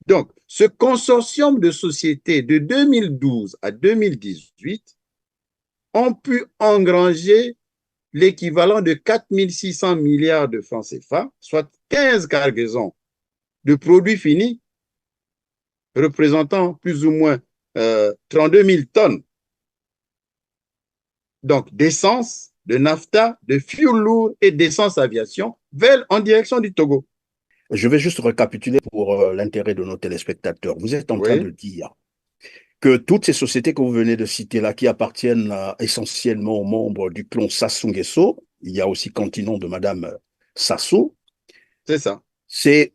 Donc, ce consortium de sociétés de 2012 à 2018 ont pu engranger l'équivalent de 4 600 milliards de francs CFA, soit 15 cargaisons de produits finis représentant plus ou moins 32 000 tonnes, donc d'essence, de nafta, de fuel lourd et d'essence aviation en direction du Togo. Je vais juste récapituler pour l'intérêt de nos téléspectateurs. Vous êtes en train Oui, de dire que toutes ces sociétés que vous venez de citer là, qui appartiennent essentiellement aux membres du clan Sassou Nguesso, il y a aussi Continent de Madame Sassou, c'est ça. ces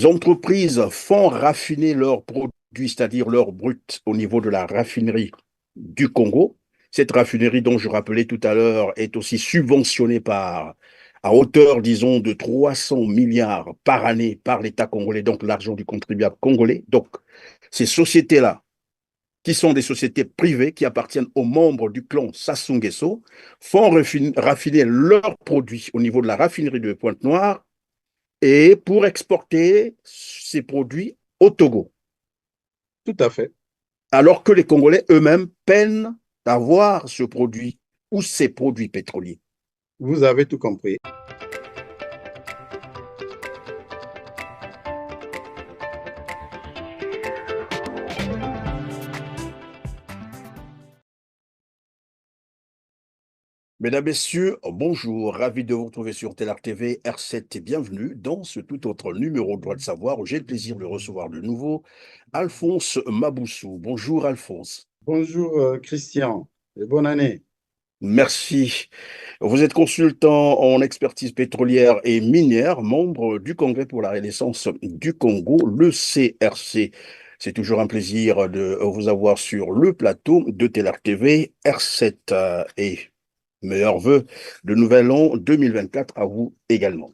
entreprises font raffiner leurs produits, c'est-à-dire leur brut, au niveau de la raffinerie du Congo. Cette raffinerie dont je rappelais tout à l'heure est aussi subventionnée à hauteur, disons, de 300 milliards par année par l'État congolais, donc l'argent du contribuable congolais. Donc, ces sociétés-là, qui sont des sociétés privées qui appartiennent aux membres du clan Sassou Nguesso, font raffiner leurs produits au niveau de la raffinerie de Pointe-Noire et pour exporter ces produits au Togo. Tout à fait. Alors que les Congolais eux-mêmes peinent à avoir ce produit ou ces produits pétroliers. Vous avez tout compris. Mesdames, Messieurs, bonjour, ravi de vous retrouver sur Telar TV R7 et bienvenue dans ce tout autre numéro de Droit de Savoir où j'ai le plaisir de recevoir de nouveau Alphonse Maboussou. Bonjour Alphonse. Bonjour Christian et bonne année. Merci. Vous êtes consultant en expertise pétrolière et minière, membre du Congrès pour la Renaissance du Congo, le CRC. C'est toujours un plaisir de vous avoir sur le plateau de Telar TV R7 et meilleurs vœux de nouvel an 2024 à vous également.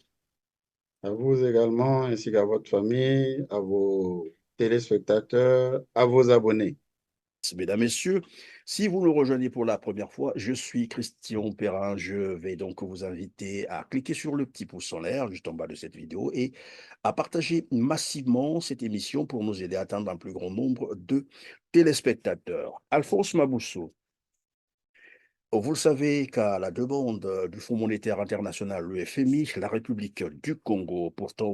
À vous également, ainsi qu'à votre famille, à vos téléspectateurs, à vos abonnés. Mesdames, Messieurs, si vous nous rejoignez pour la première fois, je suis Christian Perrin. Je vais donc vous inviter à cliquer sur le petit pouce en l'air juste en bas de cette vidéo et à partager massivement cette émission pour nous aider à atteindre un plus grand nombre de téléspectateurs. Alphonse Mabousso, vous le savez qu'à la demande du Fonds monétaire international, le FMI, la République du Congo, pourtant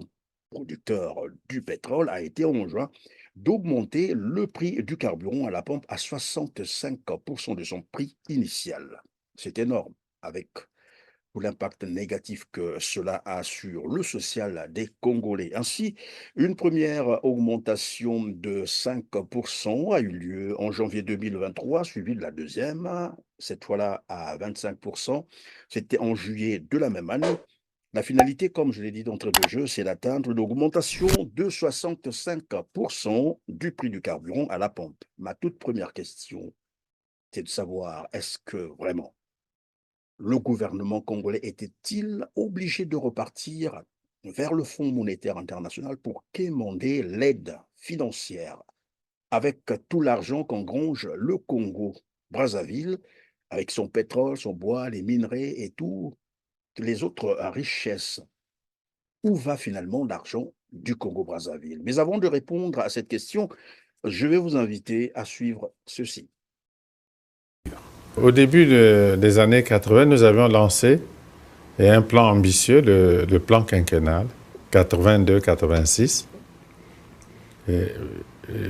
producteur du pétrole, a été enjoint d'augmenter le prix du carburant à la pompe à 65% de son prix initial. C'est énorme, avec tout l'impact négatif que cela a sur le social des Congolais. Ainsi, une première augmentation de 5% a eu lieu en janvier 2023, suivie de la deuxième, cette fois-là à 25%. C'était en juillet de la même année. La finalité, comme je l'ai dit d'entrée de jeu, c'est d'atteindre une augmentation de 65% du prix du carburant à la pompe. Ma toute première question, c'est de savoir, est-ce que vraiment le gouvernement congolais était-il obligé de repartir vers le Fonds monétaire international pour quémander l'aide financière avec tout l'argent qu'engrange le Congo, Brazzaville, avec son pétrole, son bois, les minerais et toutes les autres richesses? Où va finalement l'argent du Congo-Brazzaville? Mais avant de répondre à cette question, je vais vous inviter à suivre ceci. Au début des années 80, nous avions lancé un plan ambitieux, le plan quinquennal 82-86.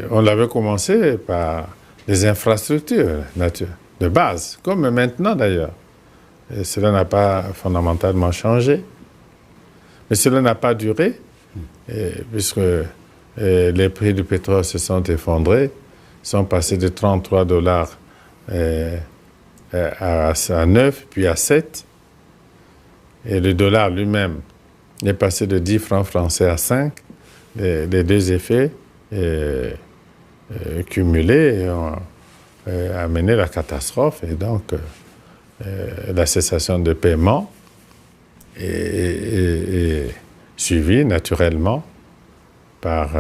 On l'avait commencé par des infrastructures de base, comme maintenant d'ailleurs. Et cela n'a pas fondamentalement changé. Mais cela n'a pas duré, puisque les prix du pétrole se sont effondrés, sont passés de 33 dollars à 9, puis à 7. Et le dollar lui-même est passé de 10 francs français à 5. Les deux effets cumulés ont amené la catastrophe et donc la cessation de paiement est suivie naturellement par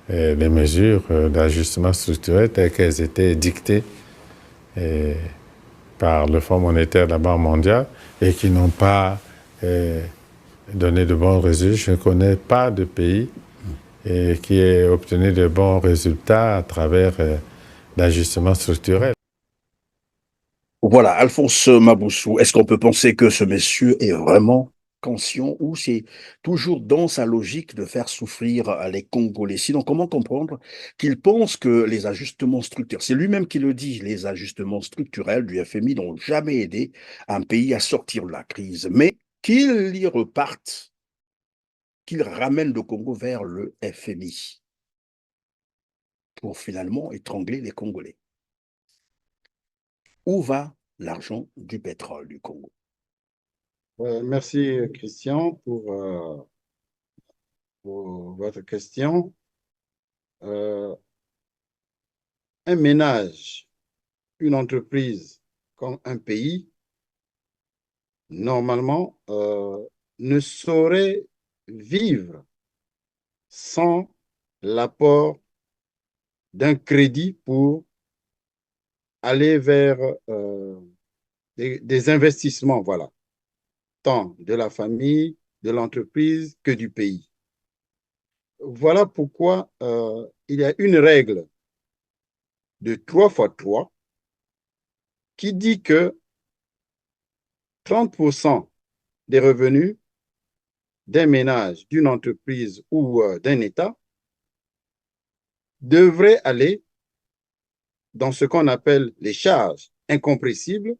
les mesures d'ajustement structurel telles qu'elles étaient dictées par le Fonds monétaire de la Banque mondiale et qui n'ont pas donné de bons résultats. Je ne connais pas de pays et qui ait obtenu de bons résultats à travers l'ajustement structurel. Voilà, Alphonse Maboussou, est-ce qu'on peut penser que ce monsieur est vraiment conscient ou c'est toujours dans sa logique de faire souffrir les Congolais? Sinon, comment comprendre qu'il pense que les ajustements structurels, c'est lui-même qui le dit, les ajustements structurels du FMI n'ont jamais aidé un pays à sortir de la crise, mais qu'il y reparte, qu'il ramène le Congo vers le FMI pour finalement étrangler les Congolais. Où va l'argent du pétrole du Congo? Merci, Christian, pour votre question. Un ménage, une entreprise comme un pays, normalement, ne saurait vivre sans l'apport d'un crédit pour aller vers des investissements, voilà, tant de la famille, de l'entreprise que du pays. Voilà pourquoi il y a une règle de 3 fois 3 qui dit que 30% des revenus d'un ménage, d'une entreprise ou d'un État devraient aller dans ce qu'on appelle les charges incompressibles.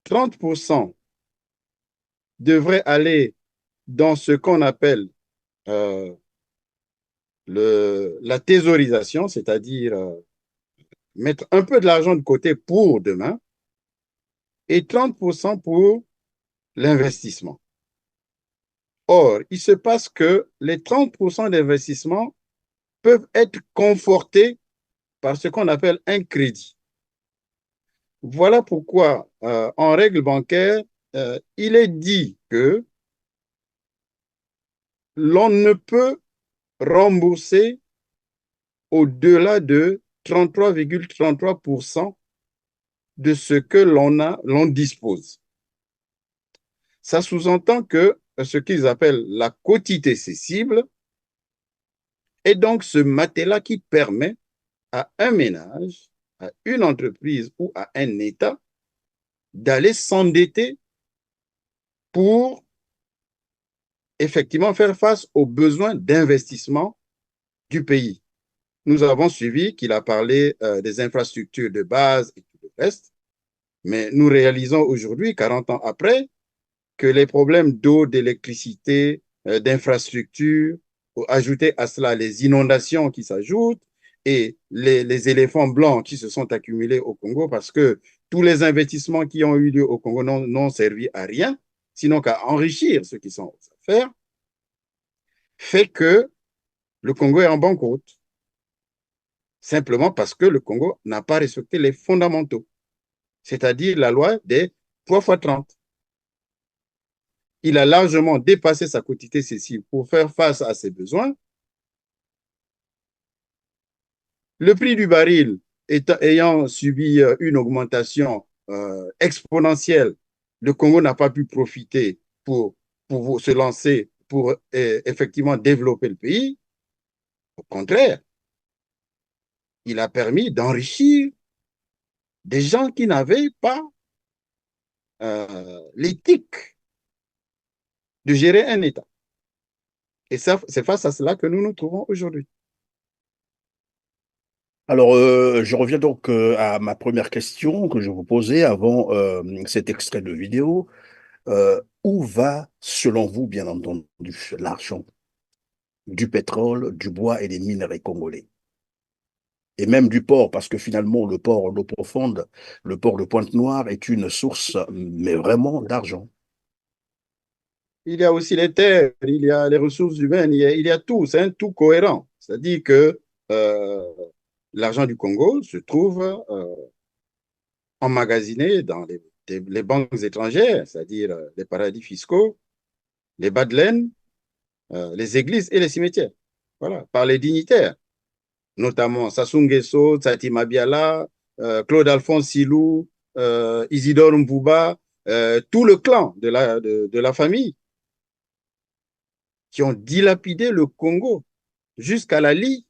30% devraient aller dans ce qu'on appelle euh, la thésaurisation, c'est-à-dire mettre un peu de l'argent de côté pour demain, et 30% pour l'investissement. Or, il se passe que les 30% d'investissement peuvent être confortés par ce qu'on appelle un crédit. Voilà pourquoi, en règle bancaire, il est dit que l'on ne peut rembourser au-delà de 33,33% de ce que l'on dispose. Ça sous-entend que ce qu'ils appellent la quotité cessible est donc ce matelas qui permet à un ménage, à une entreprise ou à un État d'aller s'endetter pour effectivement faire face aux besoins d'investissement du pays. Nous avons suivi qu'il a parlé des infrastructures de base et tout le reste, mais nous réalisons aujourd'hui, 40 ans après, que les problèmes d'eau, d'électricité, d'infrastructures, ajouter à cela les inondations qui s'ajoutent et les éléphants blancs qui se sont accumulés au Congo parce que tous les investissements qui ont eu lieu au Congo n'ont servi à rien, sinon qu'à enrichir ceux qui sont aux affaires, fait que le Congo est en banqueroute. Simplement parce que le Congo n'a pas respecté les fondamentaux, c'est-à-dire la loi des 3 fois 30. Il a largement dépassé sa quotité cessible pour faire face à ses besoins. Le prix du baril ayant subi une augmentation exponentielle, le Congo n'a pas pu profiter pour se lancer, pour effectivement développer le pays. Au contraire, il a permis d'enrichir des gens qui n'avaient pas l'éthique de gérer un État. Et c'est face à cela que nous nous trouvons aujourd'hui. Alors, je reviens donc à ma première question que je vous posais avant cet extrait de vidéo. Où va, selon vous, bien entendu, l'argent du pétrole, du bois et des minerais congolais? Et même du port, parce que finalement, le port d'eau profonde, le port de Pointe-Noire est une source, mais vraiment d'argent. Il y a aussi les terres, il y a les ressources humaines, il y a tout, c'est un tout cohérent. C'est-à-dire que euh, l'argent du Congo se trouve emmagasiné dans les banques étrangères, c'est-à-dire les paradis fiscaux, les bas de laine, les églises et les cimetières. Voilà, par les dignitaires, notamment Sassou Nguesso, Tsati Mabiala, Claude-Alphonse Silou, Isidore Mbouba, tout le clan de la famille. qui ont dilapidé le Congo jusqu'à la lie.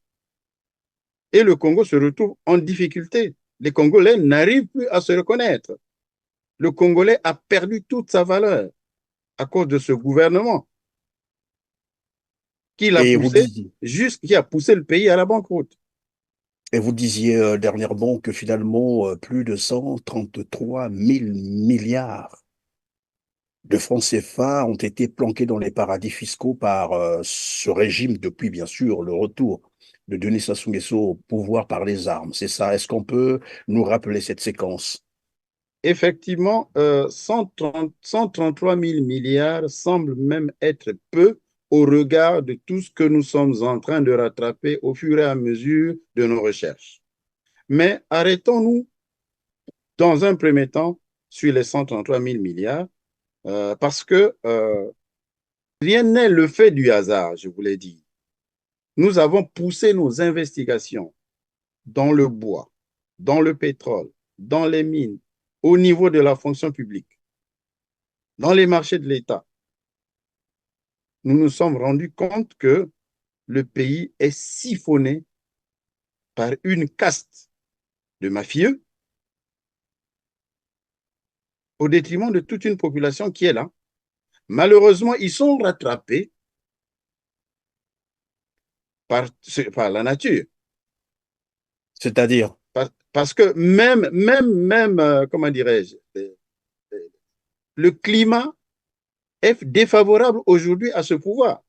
Et le Congo se retrouve en difficulté. Les Congolais n'arrivent plus à se reconnaître. Le Congolais a perdu toute sa valeur à cause de ce gouvernement qui l'a Et vous poussé, disiez, qui a poussé le pays à la banqueroute. et vous disiez dernièrement que finalement, plus de 133 000 milliards de francs CFA ont été planqués dans les paradis fiscaux par ce régime depuis, bien sûr, le retour de Denis Sassou Nguesso au pouvoir par les armes. C'est ça. Est-ce qu'on peut nous rappeler cette séquence? Effectivement, 133 000 milliards semble même être peu au regard de tout ce que nous sommes en train de rattraper au fur et à mesure de nos recherches. Mais arrêtons-nous dans un premier temps sur les 133 000 milliards parce que rien n'est le fait du hasard, je vous l'ai dit. Nous avons poussé nos investigations dans le bois, dans le pétrole, dans les mines, au niveau de la fonction publique, dans les marchés de l'État. Nous nous sommes rendus compte que le pays est siphonné par une caste de mafieux au détriment de toute une population qui est là. Malheureusement, ils sont rattrapés par la nature. C'est-à-dire, Parce que même comment dirais-je, le climat est défavorable aujourd'hui à ce pouvoir.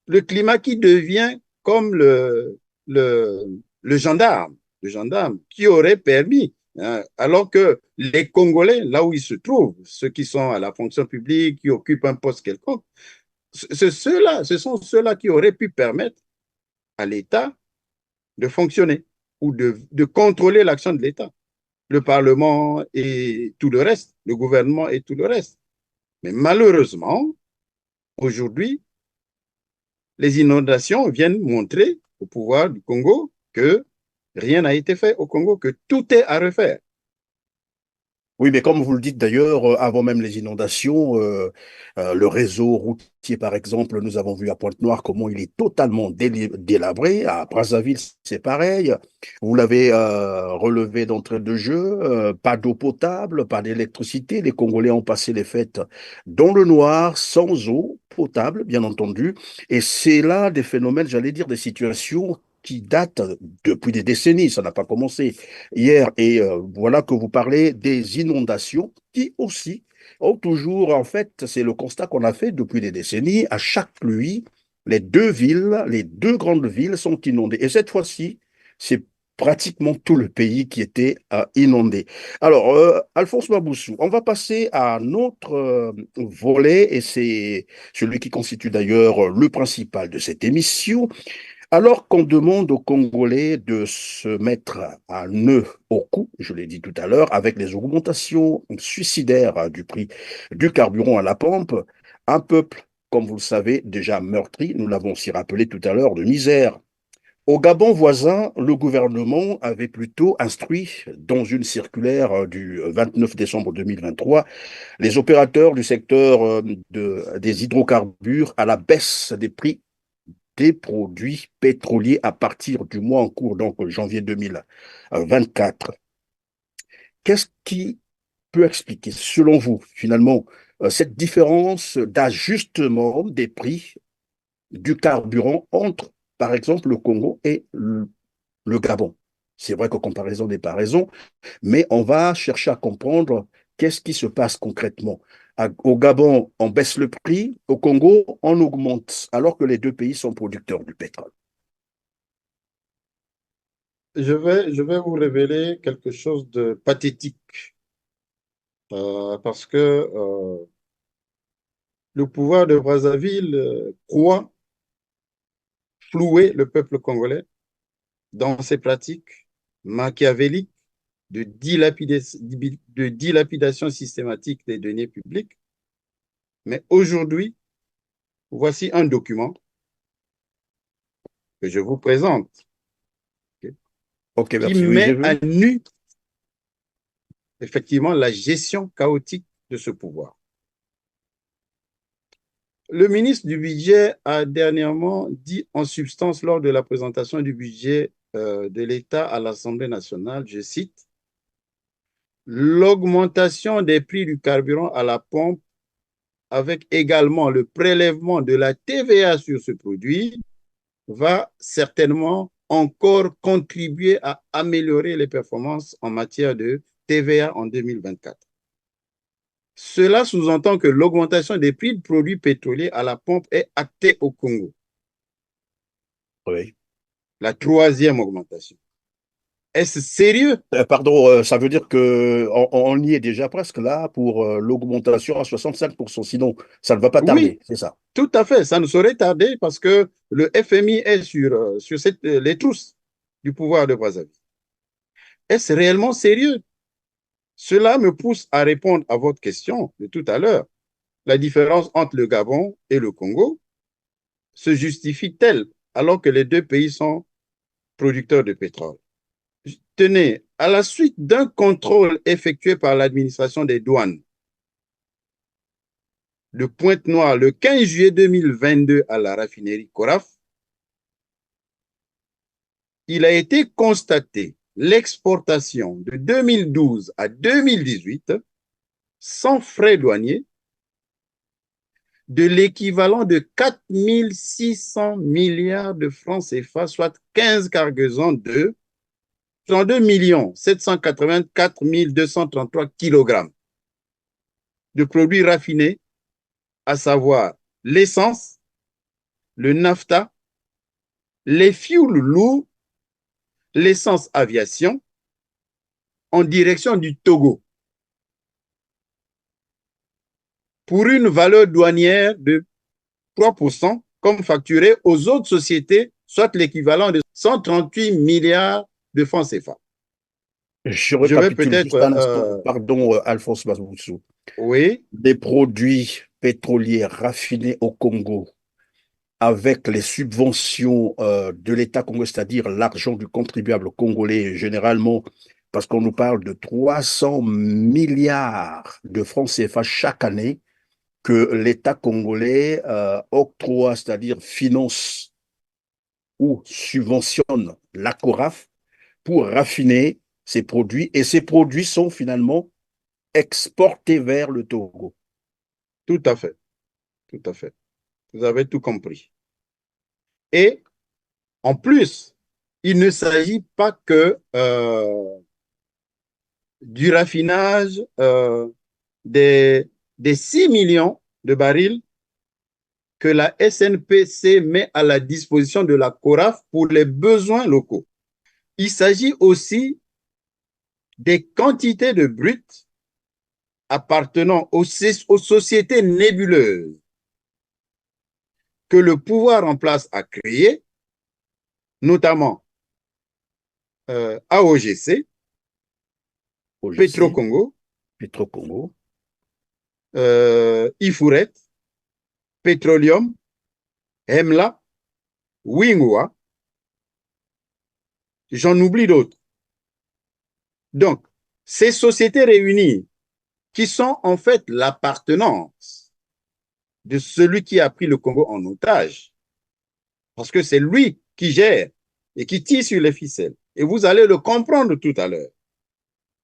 Le climat qui devient comme le gendarme qui aurait permis, hein, alors que les Congolais, là où ils se trouvent, ceux qui sont à la fonction publique, qui occupent un poste quelconque, ce sont ceux-là qui auraient pu permettre à l'État de fonctionner ou de contrôler l'action de l'État. Le Parlement et tout le reste, le gouvernement et tout le reste. Mais malheureusement, aujourd'hui, les inondations viennent montrer au pouvoir du Congo que rien n'a été fait au Congo, que tout est à refaire. oui, mais comme vous le dites d'ailleurs, avant même les inondations, le réseau routier, par exemple, nous avons vu à Pointe-Noire comment il est totalement délabré. À Brazzaville, c'est pareil. Vous l'avez relevé d'entrée de jeu, pas d'eau potable, pas d'électricité. Les Congolais ont passé les fêtes dans le noir, sans eau potable, bien entendu. Et c'est là des phénomènes, j'allais dire, des situations qui datent depuis des décennies. Ça n'a pas commencé hier. Et voilà que vous parlez des inondations qui aussi ont toujours, en fait, c'est le constat qu'on a fait depuis des décennies, à chaque pluie, les deux grandes villes sont inondées. Et cette fois-ci, c'est pratiquement tout le pays qui était inondé. Alors, Alphonse Maboussou, on va passer à un autre volet, et c'est celui qui constitue d'ailleurs le principal de cette émission. Alors qu'on demande aux Congolais de se mettre un nœud au cou, je l'ai dit tout à l'heure, avec les augmentations suicidaires du prix du carburant à la pompe, un peuple, comme vous le savez, déjà meurtri, nous l'avons aussi rappelé tout à l'heure, de misère. Au Gabon voisin, le gouvernement avait plutôt instruit, dans une circulaire du 29 décembre 2023, les opérateurs du secteur des hydrocarbures à la baisse des prix des produits pétroliers à partir du mois en cours, donc janvier 2024. Qu'est-ce qui peut expliquer, selon vous, finalement, cette différence d'ajustement des prix du carburant entre, par exemple, le Congo et le Gabon? C'est vrai que comparaison n'est pas raison, mais on va chercher à comprendre qu'est-ce qui se passe concrètement. Au Gabon, on baisse le prix, au Congo, on augmente, alors que les deux pays sont producteurs du pétrole. Je vais vous révéler quelque chose de pathétique parce que le pouvoir de Brazzaville croit flouer le peuple congolais dans ses pratiques machiavéliques de dilapidation systématique des deniers publics. Mais aujourd'hui, voici un document que je vous présente, okay, Ok, qui merci. Oui, j'ai met à vu. nu effectivement la gestion chaotique de ce pouvoir. Le ministre du Budget a dernièrement dit en substance lors de la présentation du budget de l'État à l'Assemblée nationale, je cite, l'augmentation des prix du carburant à la pompe avec également le prélèvement de la TVA sur ce produit va certainement encore contribuer à améliorer les performances en matière de TVA en 2024. Cela sous-entend que l'augmentation des prix de produits pétroliers à la pompe est actée au Congo. Oui. La troisième augmentation. Est-ce sérieux? Pardon, ça veut dire qu'on y est déjà presque là pour l'augmentation à 65%. Sinon, ça ne va pas Oui, tarder, c'est ça. tout à fait. Ça ne saurait tarder parce que le FMI est sur les trousses du pouvoir de Brazzaville. Est-ce réellement sérieux? Cela me pousse à répondre à votre question de tout à l'heure. La différence entre le Gabon et le Congo se justifie-t-elle alors que les deux pays sont producteurs de pétrole? Tenez, à la suite d'un contrôle effectué par l'administration des douanes de Pointe-Noire le 15 juillet 2022 à la raffinerie Coraf, il a été constaté l'exportation de 2012 à 2018 sans frais douaniers de l'équivalent de 4 600 milliards de francs CFA, soit 15 cargaisons de 32 784 233 kilogrammes de produits raffinés, à savoir l'essence, le naphtha, les fuels lourds, l'essence aviation, en direction du Togo, pour une valeur douanière de 3%, comme facturé aux autres sociétés, soit l'équivalent de 138 milliards de francs CFA. Je Je vais récapitule peut-être... juste un instant. Pardon, Alphonse Bazoussou. oui. Des produits pétroliers raffinés au Congo avec les subventions de l'État congolais, c'est-à-dire l'argent du contribuable congolais, généralement, parce qu'on nous parle de 300 milliards de francs CFA chaque année que l'État congolais octroie, c'est-à-dire finance ou subventionne la CORAF pour raffiner ces produits. Et ces produits sont finalement exportés vers le Togo. Tout à fait. Tout à fait. Vous avez tout compris. Et en plus, il ne s'agit pas que du raffinage des 6 millions de barils que la SNPC met à la disposition de la CORAF pour les besoins locaux. Il s'agit aussi des quantités de brut appartenant aux sociétés nébuleuses que le pouvoir en place a créées, notamment AOGC, Petro-Congo, Ifuret, Petroleum, Hemla, Wingwa, j'en oublie d'autres. Donc, ces sociétés réunies, qui sont en fait l'appartenance de celui qui a pris le Congo en otage, parce que c'est lui qui gère et qui tire sur les ficelles. Et vous allez le comprendre tout à l'heure.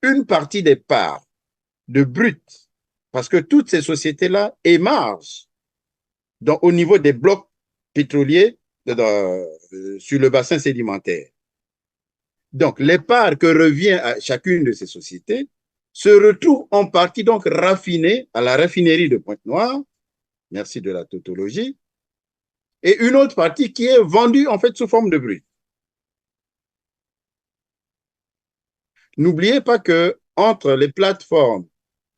Une partie des parts de brut, parce que toutes ces sociétés-là émargent au niveau des blocs pétroliers sur le bassin sédimentaire. Donc, les parts que revient à chacune de ces sociétés se retrouvent en partie donc raffinées à la raffinerie de Pointe-Noire, merci de la tautologie, et une autre partie qui est vendue en fait sous forme de brut. N'oubliez pas que entre les plateformes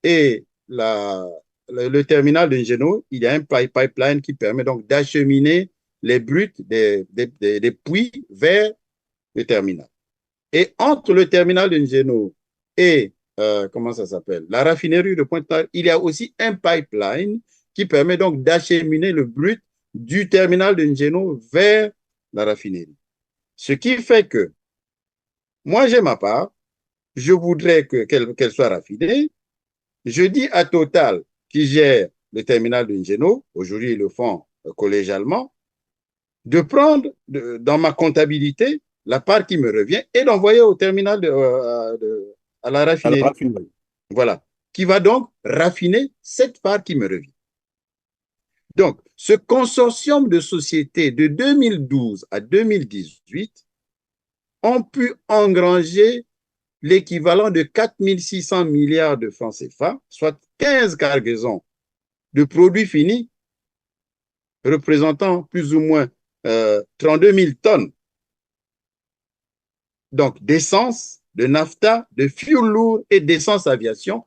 et le terminal de Ngeno, il y a un pipeline qui permet donc d'acheminer les bruts des puits vers le terminal. Et entre le terminal de Ngeno et comment ça s'appelle, la raffinerie de Pointe-Noire, il y a aussi un pipeline qui permet donc d'acheminer le brut du terminal de Ngeno vers la raffinerie. Ce qui fait que moi, j'ai ma part, je voudrais qu'elle soit raffinée. Je dis à Total, qui gère le terminal de Ngeno, aujourd'hui ils le font collégialement, de prendre dans ma comptabilité la part qui me revient et d'envoyer au terminal à la À la raffinerie. raffinerie. Voilà. Qui va donc raffiner cette part qui me revient. Donc, ce consortium de sociétés de 2012 à 2018 ont pu engranger l'équivalent de 4 600 milliards de francs CFA, soit 15 cargaisons de produits finis, représentant plus ou moins 32 000 tonnes. Donc, d'essence, de nafta, de fuel lourd et d'essence aviation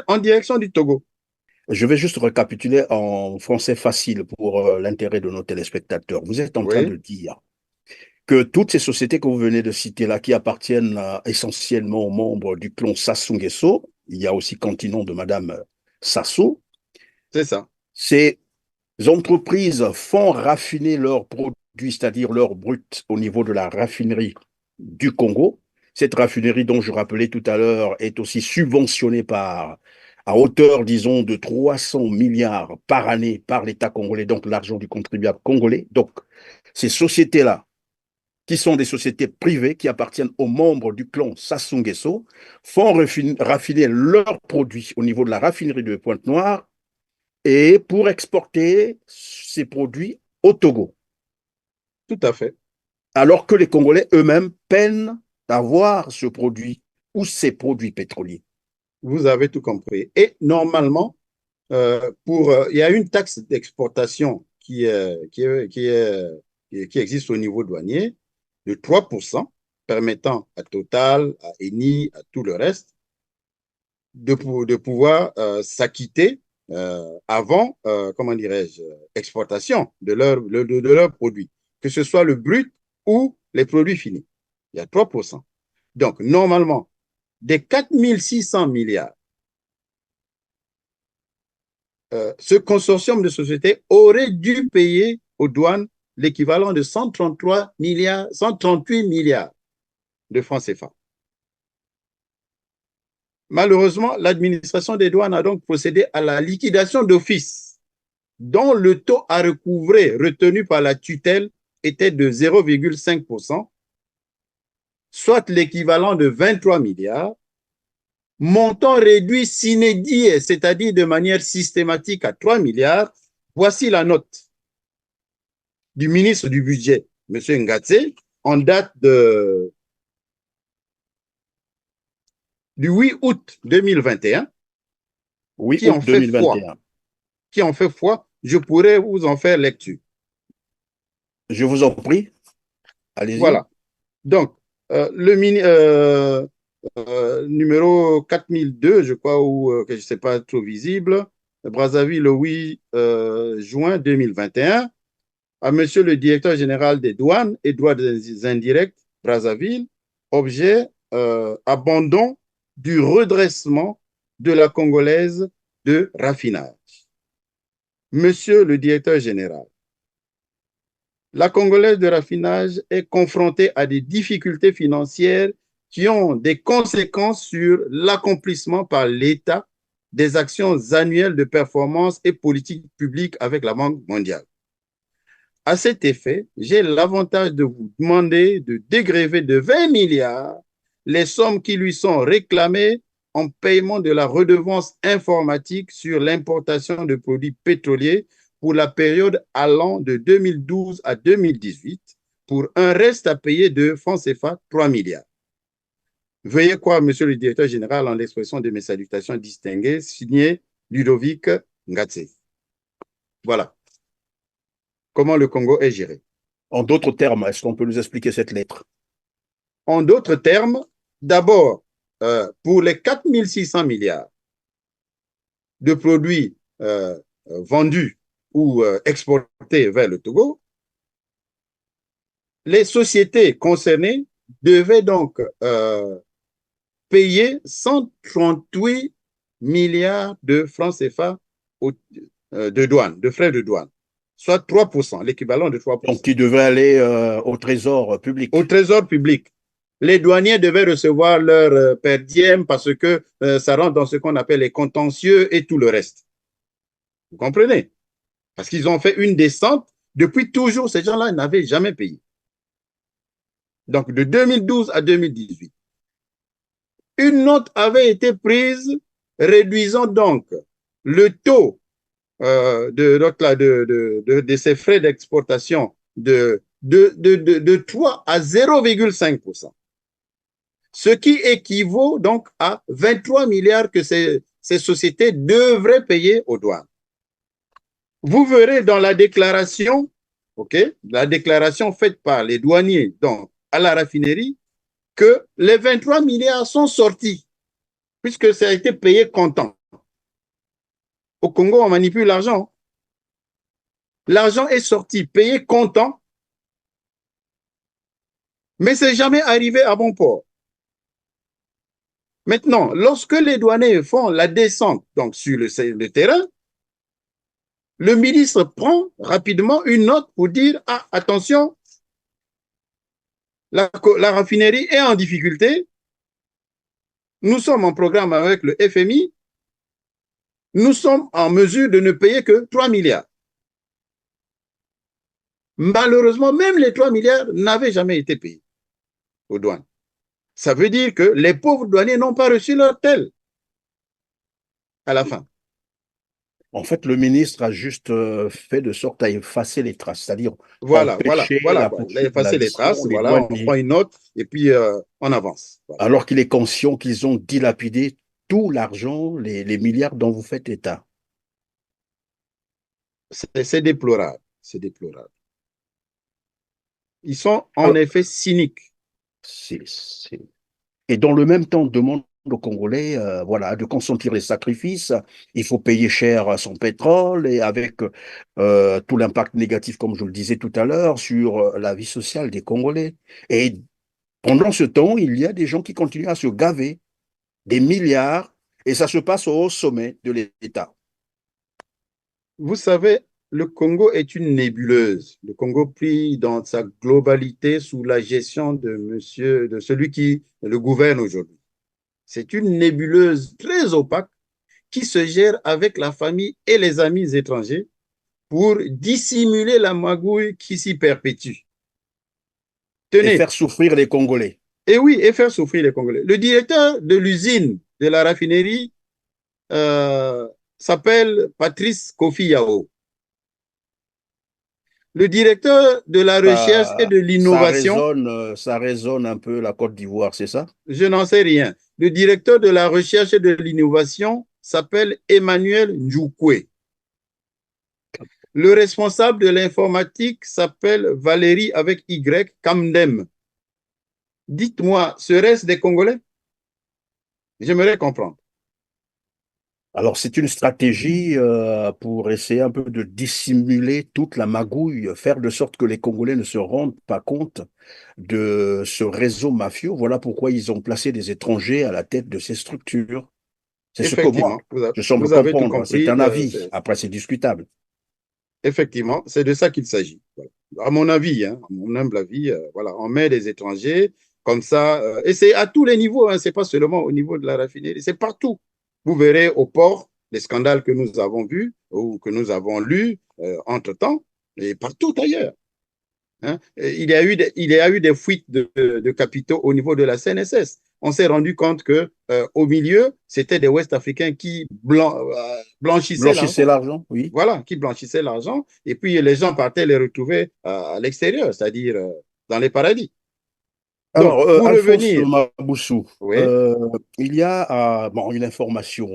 en direction du Togo. Je vais juste récapituler en français facile pour l'intérêt de nos téléspectateurs. Vous êtes en train de dire que toutes ces sociétés que vous venez de citer là, qui appartiennent essentiellement aux membres du clan Sassou Nguesso, il y a aussi Continent de Madame Sassou. C'est ça. Ces entreprises font raffiner leurs produits, c'est-à-dire leurs brut, au niveau de la raffinerie du Congo. Cette raffinerie dont je rappelais tout à l'heure est aussi subventionnée à hauteur, disons, de 300 milliards par année par l'État congolais, donc l'argent du contribuable congolais. Donc, ces sociétés-là, qui sont des sociétés privées qui appartiennent aux membres du clan Sassou Nguesso, font raffiner leurs produits au niveau de la raffinerie de Pointe-Noire et pour exporter ces produits au Togo. Tout à fait. Alors que les Congolais eux-mêmes peinent à avoir ce produit ou ces produits pétroliers. Vous avez tout compris. Et normalement, il y a une taxe d'exportation qui existe au niveau douanier de 3%, permettant à Total, à Eni, à tout le reste, de pouvoir s'acquitter avant, comment dirais-je, exportation de leurs produits, que ce soit le brut ou les produits finis. Il y a 3%. Donc, normalement, des 4 600 milliards, ce consortium de sociétés aurait dû payer aux douanes l'équivalent de 138 milliards de francs CFA. Malheureusement, l'administration des douanes a donc procédé à la liquidation d'office, dont le taux à recouvrer retenu par la tutelle était de 0,5%, soit l'équivalent de 23 milliards, montant réduit sine die, c'est-à-dire de manière systématique à 3 milliards. Voici la note du ministre du Budget, M. Ngatse, en date du 8 août 2021, 8 qui août 2021. Qui en fait foi. Je pourrais vous en faire lecture. Je vous en prie. Allez-y. Voilà. Donc, le numéro 4002, je crois, ou que je ne sais pas, trop visible, Brazzaville, le 8 juin 2021, à monsieur le directeur général des douanes et droits indirects, Brazzaville, objet abandon du redressement de la Congolaise de raffinage. Monsieur le directeur général, la Congolaise de raffinage est confrontée à des difficultés financières qui ont des conséquences sur l'accomplissement par l'État des actions annuelles de performance et politiques publiques avec la Banque mondiale. À cet effet, j'ai l'avantage de vous demander de dégrever de 20 milliards les sommes qui lui sont réclamées en paiement de la redevance informatique sur l'importation de produits pétroliers pour la période allant de 2012 à 2018 pour un reste à payer de francs CFA 3 milliards. Veuillez croire, monsieur le directeur général, en l'expression de mes salutations distinguées, signé Ludovic Ngatse. Voilà comment le Congo est géré. En d'autres termes, est-ce qu'on peut nous expliquer cette lettre? En d'autres termes, d'abord, pour les 4 600 milliards de produits vendus ou exportés vers le Togo, les sociétés concernées devaient donc payer 138 milliards de francs CFA de douane, de frais de douane, soit 3%, l'équivalent de 3%. Donc, qui devait aller au trésor public. Au trésor public. Les douaniers devaient recevoir leur per diem parce que ça rentre dans ce qu'on appelle les contentieux et tout le reste. Vous comprenez? Parce qu'ils ont fait une descente. Depuis toujours, ces gens-là n'avaient jamais payé. Donc, de 2012 à 2018. Une note avait été prise réduisant donc le taux de ces frais d'exportation de 3 à 0,5%. Ce qui équivaut donc à 23 milliards que ces sociétés devraient payer aux douanes. Vous verrez dans la déclaration, la déclaration faite par les douaniers donc, à la raffinerie, que les 23 milliards sont sortis, puisque ça a été payé comptant. Au Congo, on manipule l'argent. L'argent est sorti, payé comptant, mais c'est jamais arrivé à bon port. Maintenant, lorsque les douaniers font la descente donc sur le terrain, le ministre prend rapidement une note pour dire « Ah, attention, la raffinerie est en difficulté. Nous sommes en programme avec le FMI. Nous sommes en mesure de ne payer que 3 milliards. » Malheureusement, même les 3 milliards n'avaient jamais été payés aux douanes. Ça veut dire que les pauvres douaniers n'ont pas reçu leur tel à la fin. En fait, le ministre a juste fait de sorte à effacer les traces, c'est-à-dire Voilà, empêcher la poursuite de la effacer les traces, mission des voilà, on prend douaniers, une note et puis on avance. Voilà. alors qu'il est conscient qu'ils ont dilapidé tout l'argent, les milliards dont vous faites état. C'est déplorable, c'est déplorable. Ils sont en Alors, effet cyniques. Et dans le même temps, demande aux Congolais voilà, de consentir les sacrifices. Il faut payer cher son pétrole et avec tout l'impact négatif, comme je le disais tout à l'heure, sur la vie sociale des Congolais. Et pendant ce temps, il y a des gens qui continuent à se gaver des milliards et ça se passe au sommet de l'État. Vous savez, le Congo est une nébuleuse. Le Congo pris dans sa globalité sous la gestion de celui qui le gouverne aujourd'hui. C'est une nébuleuse très opaque qui se gère avec la famille et les amis étrangers pour dissimuler la magouille qui s'y perpétue. Et Tenez, faire souffrir les Congolais. et oui, et faire souffrir les Congolais. Le directeur de l'usine de la raffinerie s'appelle Patrice Kofi Yao. Le directeur de la recherche et de l'innovation, Ça résonne un peu la Côte d'Ivoire, c'est ça? je n'en sais rien. Le directeur de la recherche et de l'innovation s'appelle Emmanuel Njoukwe. Le responsable de l'informatique s'appelle Valérie avec Y, Kamdem. Dites-moi, serait-ce des Congolais? J'aimerais comprendre. Alors, c'est une stratégie pour essayer un peu de dissimuler toute la magouille, faire de sorte que les Congolais ne se rendent pas compte de ce réseau mafieux. Voilà pourquoi ils ont placé des étrangers à la tête de ces structures. C'est ce que moi, Effectivement, je semble vous avez tout comprendre. C'est compris. un avis. Après, c'est discutable. Effectivement, c'est de ça qu'il s'agit. Voilà. À mon avis, hein, à mon humble avis, voilà, on met des étrangers comme ça, et c'est à tous les niveaux, hein, c'est pas seulement au niveau de la raffinerie, c'est partout. Vous verrez au port les scandales que nous avons vus ou que nous avons lus entre-temps, et partout ailleurs. Hein. Il y a eu des fuites de capitaux au niveau de la CNSS. On s'est rendu compte que au milieu, c'était des Ouest-Africains qui blanchissaient Blanchissez l'argent. l'argent, oui. Voilà, qui blanchissaient l'argent. Et puis les gens partaient les retrouver à l'extérieur, c'est-à-dire dans les paradis. Donc, Alors, pour Alphonse revenir, Maboussou, oui, il y a bon, une information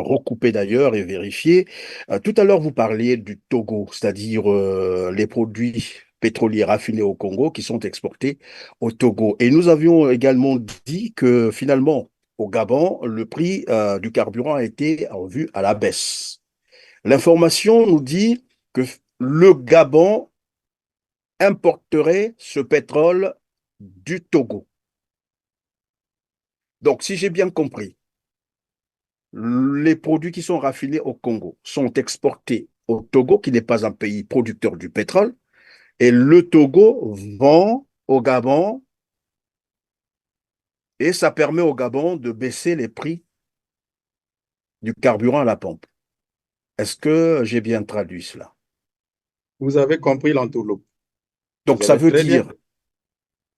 recoupée d'ailleurs et vérifiée. Tout à l'heure, vous parliez du Togo, c'est-à-dire les produits pétroliers raffinés au Congo qui sont exportés au Togo. Et nous avions également dit que finalement, au Gabon, le prix du carburant a été revu à la baisse. L'information nous dit que le Gabon importerait ce pétrole du Togo. Donc, si j'ai bien compris, les produits qui sont raffinés au Congo sont exportés au Togo, qui n'est pas un pays producteur du pétrole, et le Togo vend au Gabon, et ça permet au Gabon de baisser les prix du carburant à la pompe. Est-ce que j'ai bien traduit cela? Vous avez compris l'entourloupe. Donc, Vous ça avez veut très bien. dire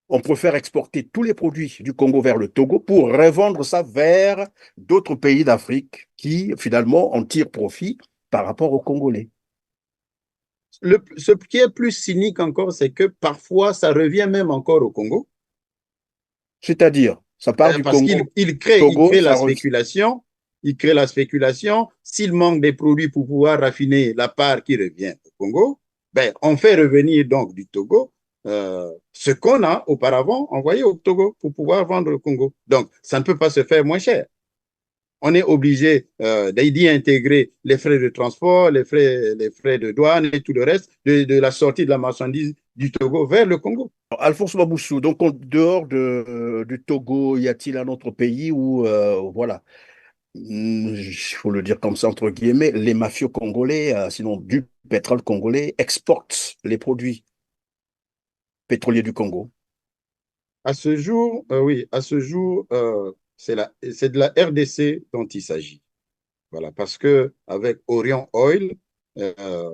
on préfère exporter tous les produits du Congo vers le Togo pour revendre ça vers d'autres pays d'Afrique qui, finalement, en tirent profit par rapport aux Congolais. Ce qui est plus cynique encore, c'est que parfois, ça revient même encore au Congo. C'est-à-dire, ça part du Parce Congo qu'il au Togo, crée la ça revient. spéculation. Il crée la spéculation. S'il manque des produits pour pouvoir raffiner la part qui revient au Congo, ben, on fait revenir donc du Togo ce qu'on a auparavant envoyé au Togo pour pouvoir vendre au Congo. Donc, ça ne peut pas se faire moins cher. On est obligé d'y intégrer les frais de transport, les frais de douane et tout le reste de la sortie de la marchandise du Togo vers le Congo. Alphonse Maboussou, donc dehors du Togo, y a-t-il un autre pays où, voilà, il faut le dire comme ça, entre guillemets, les mafieux congolais, sinon du pétrole congolais, exportent les produits pétroliers du Congo? À ce jour, oui, à ce jour, c'est de la RDC dont il s'agit. Voilà, parce que avec Orion Oil, euh,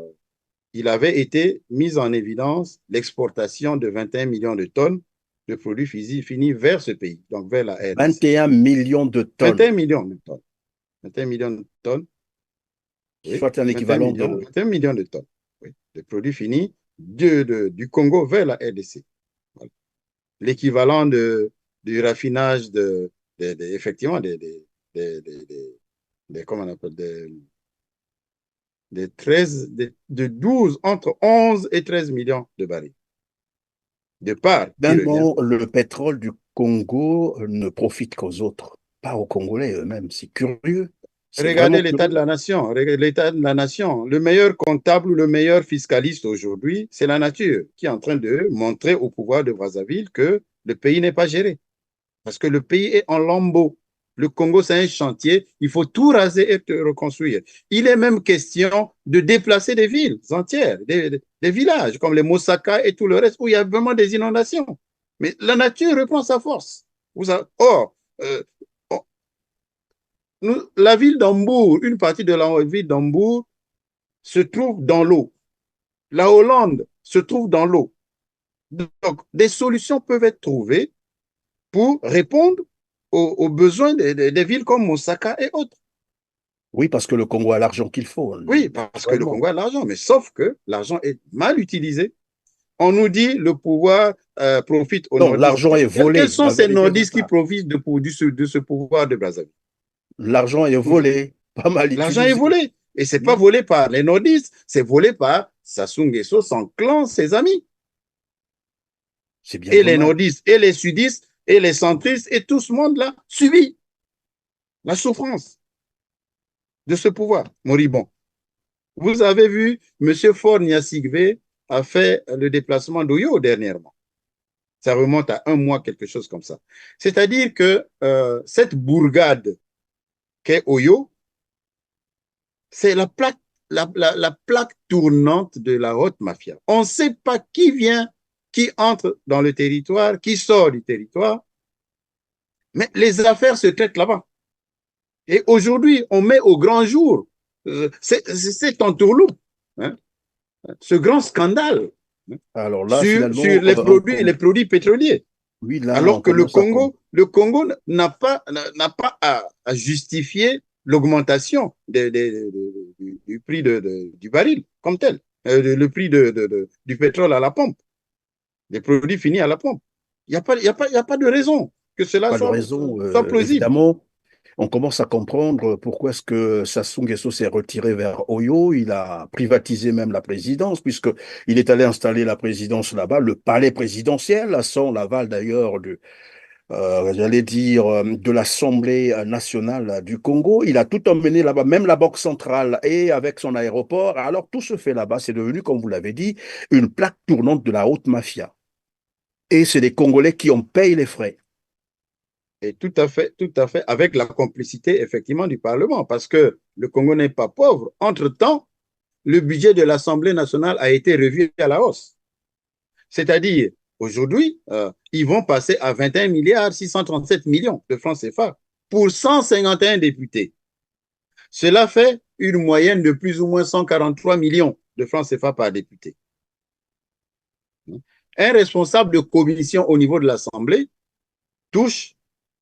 il avait été mis en évidence l'exportation de 21 millions de tonnes de produits finis vers ce pays, donc vers la RDC. 21 millions de tonnes, 21 millions de tonnes. 21 millions de tonnes, oui, soit un 21 équivalent millions, de 21 millions de tonnes, oui, de produits finis du Congo vers la RDC. Voilà. L'équivalent du raffinage effectivement, comment on appelle, de 12, entre 11 et 13 millions de barils de part qui revient. finalement, le pétrole du Congo ne profite qu'aux autres, pas aux Congolais eux-mêmes. C'est curieux. C'est vraiment Regardez l'état de curieux. la nation. Regardez l'état de la nation. Le meilleur comptable ou le meilleur fiscaliste aujourd'hui, c'est la nature qui est en train de montrer au pouvoir de Brazzaville que le pays n'est pas géré. Parce que le pays est en lambeaux. Le Congo, c'est un chantier. Il faut tout raser et reconstruire. Il est même question de déplacer des villes entières, des villages comme les Mosaka et tout le reste où il y a vraiment des inondations. Mais la nature reprend sa force. Or, euh, la ville d'Hambourg, une partie de la ville d'Hambourg se trouve dans l'eau. La Hollande se trouve dans l'eau. Donc, des solutions peuvent être trouvées pour répondre aux besoins des villes comme Mosaka et autres. Oui, parce que le Congo a l'argent qu'il faut, Oui, parce que le naturellement. Congo a l'argent, mais sauf que l'argent est mal utilisé. On nous dit le pouvoir profite aux Non, nordistes. l'argent est Quels volé. sont La ces vérité, c'est nordistes qui ça. profitent de ce pouvoir de Brazzaville? L'argent est volé, pas mal L'argent est utilisé. volé. Et ce n'est pas Oui, volé par les nordistes, c'est volé par Sassou Nguesso, son clan, ses amis. c'est bien Et les dommage. nordistes, et les sudistes, et les centristes, et tout ce monde-là subit la souffrance de ce pouvoir moribond. Vous avez vu, M. Faure Gnassigvé a fait le déplacement d'Oyo dernièrement. Ça remonte à un mois, quelque chose comme ça. C'est-à-dire que cette bourgade qu'est Oyo, c'est la plaque tournante de la haute mafia. On ne sait pas qui vient, qui entre dans le territoire, qui sort du territoire, mais les affaires se traitent là-bas. Et aujourd'hui, on met au grand jour cet entourloupe, hein, ce grand scandale, hein, Alors là, sur finalement, les produits pétroliers. oui, là, on Alors que commence à comprendre. Le Congo n'a pas à justifier l'augmentation du prix du baril comme tel, le prix du pétrole à la pompe, des produits finis à la pompe. Il y a pas de raison que cela Pas de raison, soit plausible. évidemment. On commence à comprendre pourquoi est-ce que Sassou Nguesso s'est retiré vers Oyo. Il a privatisé même la présidence, puisqu'il est allé installer la présidence là-bas, le palais présidentiel, sans l'aval d'ailleurs j'allais dire, de l'Assemblée nationale du Congo. Il a tout emmené là-bas, même la Banque centrale et avec son aéroport. Alors tout se fait là-bas. C'est devenu, comme vous l'avez dit, une plaque tournante de la haute mafia. Et c'est les Congolais qui en payent les frais. Et tout à fait, avec la complicité effectivement du Parlement, parce que le Congo n'est pas pauvre. Entre-temps, le budget de l'Assemblée nationale a été revu à la hausse. C'est-à-dire, aujourd'hui, ils vont passer à 21 milliards 637 millions de francs CFA pour 151 députés. Cela fait une moyenne de plus ou moins 143 millions de francs CFA par député. Un responsable de commission au niveau de l'Assemblée touche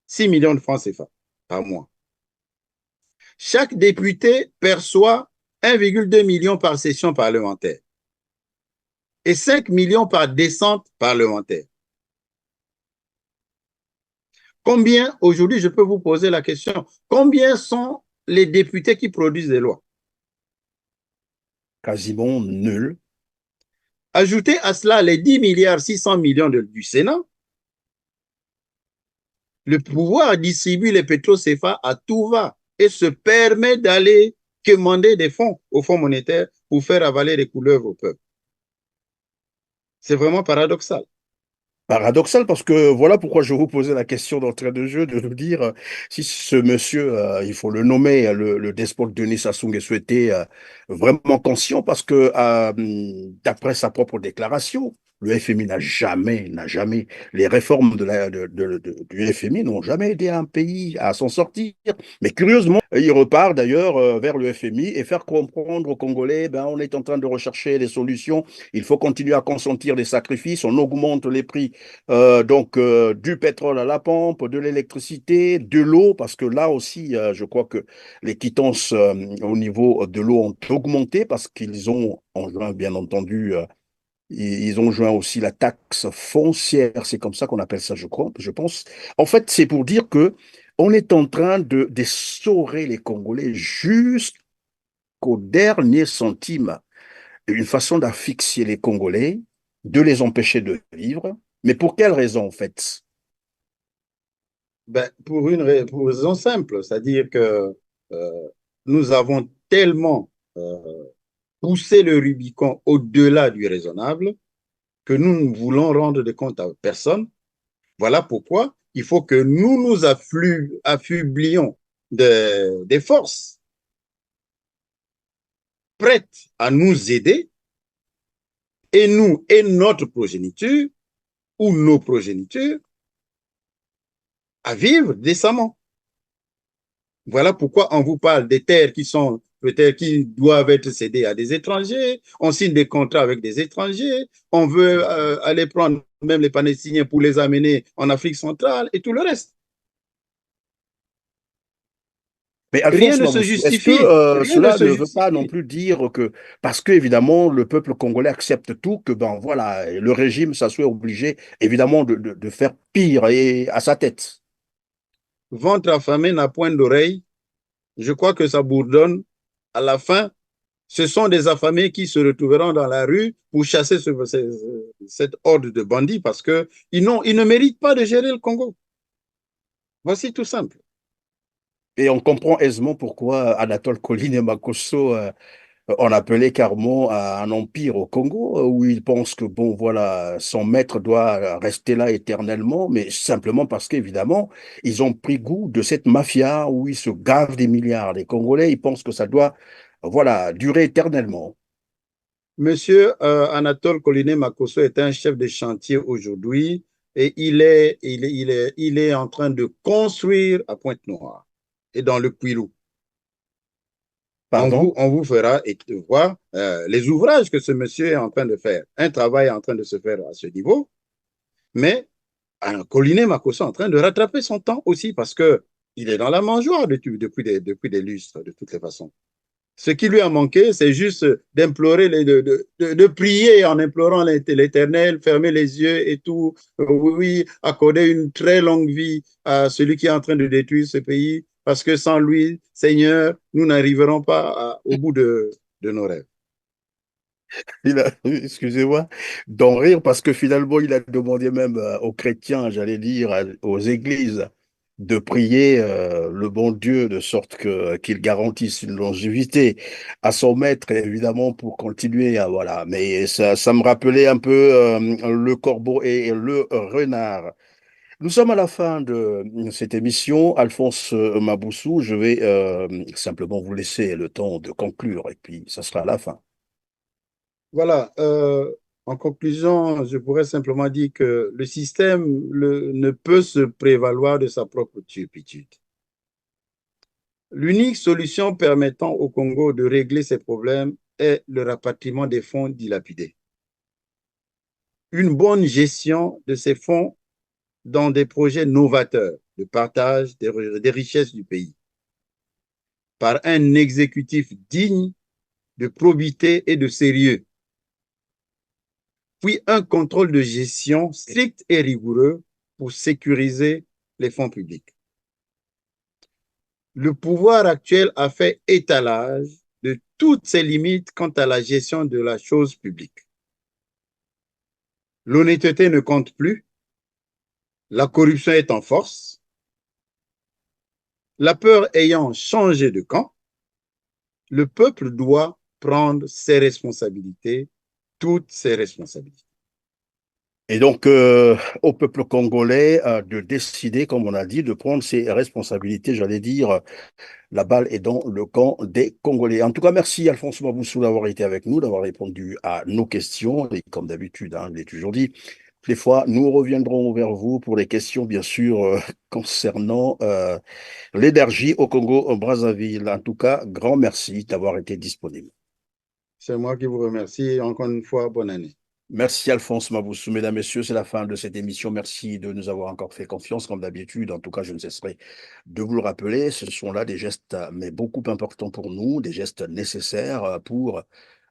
6 millions de francs CFA par mois. Chaque député perçoit 1,2 million par session parlementaire et 5 millions par descente parlementaire. Combien, aujourd'hui, je peux vous poser la question, combien sont les députés qui produisent des lois? Quasiment nul. Ajoutez à cela les 10 milliards 600 millions du Sénat, le pouvoir distribue les pétro-CFA à tout va et se permet d'aller commander des fonds au Fonds monétaire pour faire avaler des couleuvres au peuple. C'est vraiment paradoxal. Paradoxal parce que voilà pourquoi je vous posais la question d'entrée de jeu, de vous dire si ce monsieur, il faut le nommer, le despote Denis Sassou Nguesso était vraiment conscient parce que d'après sa propre déclaration, le FMI n'a jamais, les réformes du FMI n'ont jamais aidé un pays à s'en sortir. Mais curieusement, il repart d'ailleurs vers le FMI et faire comprendre aux Congolais, ben, on est en train de rechercher des solutions, il faut continuer à consentir des sacrifices, on augmente les prix du pétrole à la pompe, de l'électricité, de l'eau, parce que là aussi, je crois que les quittances au niveau de l'eau ont augmenté parce qu'ils ont enjoint, bien entendu, ils ont joint aussi la taxe foncière, c'est comme ça qu'on appelle ça, je crois, je pense. En fait, c'est pour dire que on est en train d'essorer les Congolais jusqu'au dernier centime. Une façon d'asphyxier les Congolais, de les empêcher de vivre. Mais pour quelle raison, en fait? Ben, pour une raison simple, c'est-à-dire que nous avons tellement poussé le Rubicon au-delà du raisonnable que nous ne voulons rendre de compte à personne. Voilà pourquoi il faut que nous nous affublions des forces prêtes à nous aider, et nous et notre progéniture, ou nos progénitures, à vivre décemment. Voilà pourquoi on vous parle des terres qui sont peut-être qui doivent être cédées à des étrangers, on signe des contrats avec des étrangers, on veut aller prendre même les Palestiniens pour les amener en Afrique centrale et tout le reste. Mais Rien Alphonse ne se Maboussou, est-ce que justifie. Rien ne cela se ne veut pas non justifie. plus dire que, parce que évidemment le peuple congolais accepte tout, que ben voilà, le régime, ça soit obligé évidemment de faire pire et à sa tête. Ventre affamé n'a point d'oreille. Je crois que ça bourdonne. À la fin, ce sont des affamés qui se retrouveront dans la rue pour chasser cette horde de bandits parce qu'ils ne méritent pas de gérer le Congo. Voici tout simple. Et on comprend aisément pourquoi Anatole Colline et Makosso en appelait carrément à un empire au Congo, où il pense que, bon, voilà, son maître doit rester là éternellement, mais simplement parce qu'évidemment, ils ont pris goût de cette mafia où ils se gavent des milliards. Les Congolais, ils pensent que ça doit, voilà, durer éternellement. Monsieur Anatole Collinet Makosso est un chef de chantier aujourd'hui et il est en train de construire à Pointe-Noire et dans le Kwilu. Pardon? On vous fera voir les ouvrages que ce monsieur est en train de faire. Un travail est en train de se faire à ce niveau, mais Collinet Makosso est en train de rattraper son temps aussi parce qu'il est dans la mangeoire depuis des lustres, de toutes les façons. Ce qui lui a manqué, c'est juste d'implorer, de prier en implorant l'Éternel, fermer les yeux et tout. Oui, accorder une très longue vie à celui qui est en train de détruire ce pays, parce que sans lui, Seigneur, nous n'arriverons pas au bout de nos rêves. Excusez-moi, d'en rire parce que finalement, il a demandé même aux chrétiens, j'allais dire, aux églises, de prier le bon Dieu de sorte qu'il garantisse une longévité à son maître, évidemment, pour continuer. Voilà. Mais ça me rappelait un peu le corbeau et le renard. Nous sommes à la fin de cette émission. Alphonse Maboussou, je vais simplement vous laisser le temps de conclure et puis ça sera à la fin. Voilà. En conclusion, je pourrais simplement dire que le système ne peut se prévaloir de sa propre turpitude. L'unique solution permettant au Congo de régler ces problèmes est le rapatriement des fonds dilapidés. Une bonne gestion de ces fonds dans des projets novateurs de partage des richesses du pays par un exécutif digne de probité et de sérieux, puis un contrôle de gestion strict et rigoureux pour sécuriser les fonds publics. Le pouvoir actuel a fait étalage de toutes ses limites quant à la gestion de la chose publique. L'honnêteté ne compte plus, la corruption est en force, la peur ayant changé de camp, le peuple doit prendre ses responsabilités, toutes ses responsabilités. Et donc, au peuple congolais de décider, comme on a dit, de prendre ses responsabilités, j'allais dire, la balle est dans le camp des Congolais. En tout cas, merci Alphonse Maboussou d'avoir été avec nous, d'avoir répondu à nos questions. Et comme d'habitude, hein, je l'ai toujours dit, des fois, nous reviendrons vers vous pour les questions, bien sûr, concernant l'énergie au Congo-Brazzaville. En tout cas, grand merci d'avoir été disponible. C'est moi qui vous remercie. Encore une fois, bonne année. Merci Alphonse Maboussou. Mesdames, Messieurs, c'est la fin de cette émission. Merci de nous avoir encore fait confiance, comme d'habitude. En tout cas, je ne cesserai de vous le rappeler. Ce sont là des gestes, mais beaucoup importants pour nous, des gestes nécessaires pour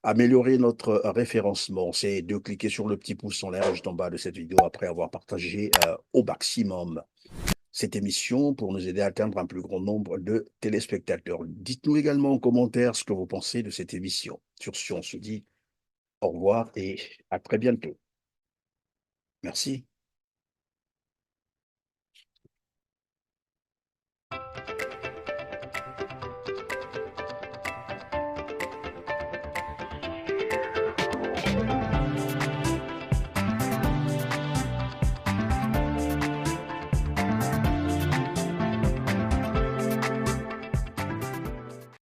améliorer notre référencement. C'est de cliquer sur le petit pouce en l'air juste en bas de cette vidéo après avoir partagé au maximum cette émission pour nous aider à atteindre un plus grand nombre de téléspectateurs. Dites-nous également en commentaire ce que vous pensez de cette émission. Sur ce, on se dit au revoir et à très bientôt. Merci.